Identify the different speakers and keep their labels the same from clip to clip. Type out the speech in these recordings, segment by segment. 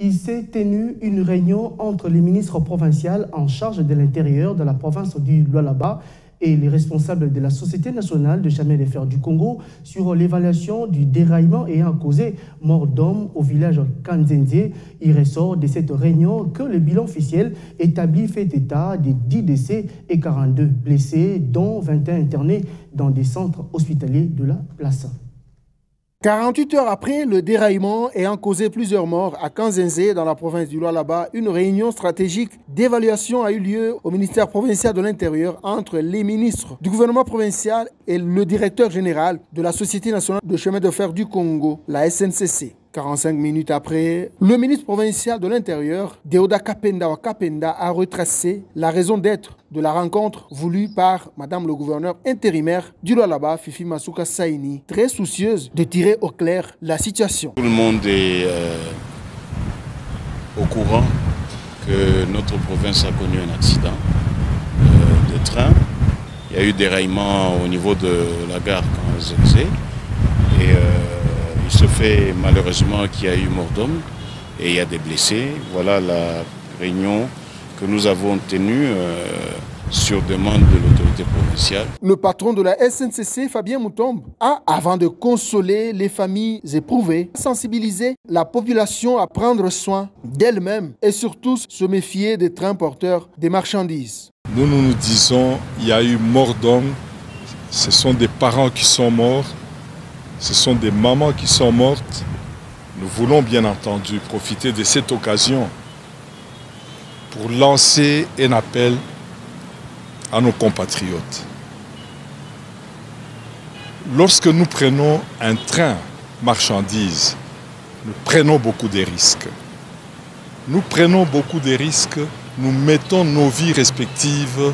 Speaker 1: Il s'est tenu une réunion entre les ministres provinciaux en charge de l'intérieur de la province du Lualaba et les responsables de la Société nationale de chemin de fer du Congo sur l'évaluation du déraillement ayant causé mort d'homme au village Kanzenze. Il ressort de cette réunion que le bilan officiel établi fait état de 10 décès et 42 blessés, dont 21 internés dans des centres hospitaliers de la place.
Speaker 2: 48 heures après le déraillement ayant causé plusieurs morts à Kanzenze dans la province du Lualaba, une réunion stratégique d'évaluation a eu lieu au ministère provincial de l'Intérieur entre les ministres du gouvernement provincial et le directeur général de la Société nationale de chemin de fer du Congo, la SNCC. 45 minutes après, le ministre provincial de l'Intérieur, Deoda Kapenda Wakapenda, a retracé la raison d'être de la rencontre voulue par Madame le gouverneur intérimaire du Lualaba, Fifi Masuka Saini, très soucieuse de tirer au clair la situation.
Speaker 3: Tout le monde est au courant que notre province a connu un accident de train. Il y a eu déraillement au niveau de la gare Kanzenze et il se fait malheureusement qu'il y a eu mort d'homme et il y a des blessés. Voilà la réunion que nous avons tenue sur demande de l'autorité provinciale.
Speaker 2: Le patron de la SNCC, Fabien Moutombe, a, avant de consoler les familles éprouvées, sensibilisé la population à prendre soin d'elle-même et surtout se méfier des trains porteurs des marchandises.
Speaker 4: Nous disons qu'il y a eu mort d'homme, ce sont des parents qui sont morts. Ce sont des mamans qui sont mortes. Nous voulons bien entendu profiter de cette occasion pour lancer un appel à nos compatriotes. Lorsque nous prenons un train marchandises, nous prenons beaucoup de risques. Nous prenons beaucoup de risques, nous mettons nos vies respectives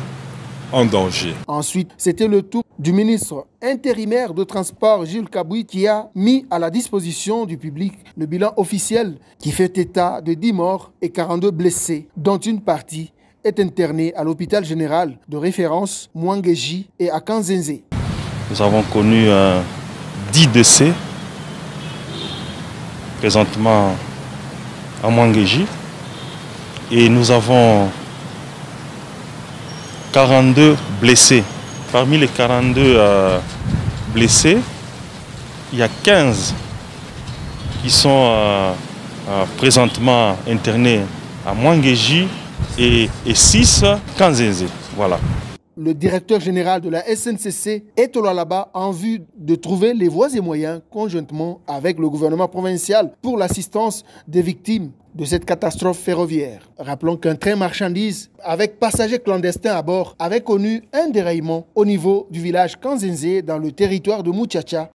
Speaker 4: en danger.
Speaker 2: Ensuite, c'était le tour du ministre intérimaire de Transport, Gilles Kaboui, qui a mis à la disposition du public le bilan officiel qui fait état de 10 morts et 42 blessés, dont une partie est internée à l'hôpital général de référence Mwangeji et à Kanzenze.
Speaker 5: Nous avons connu 10 décès présentement à Mwangeji et nous avons 42 blessés. Parmi les 42 blessés, il y a 15 qui sont présentement internés à Mwangeji et 6 à Kanzenze. Voilà.
Speaker 2: Le directeur général de la SNCC est au Lualaba en vue de trouver les voies et moyens conjointement avec le gouvernement provincial pour l'assistance des victimes de cette catastrophe ferroviaire. Rappelons qu'un train marchandise avec passagers clandestins à bord avait connu un déraillement au niveau du village Kanzenze dans le territoire de Muchacha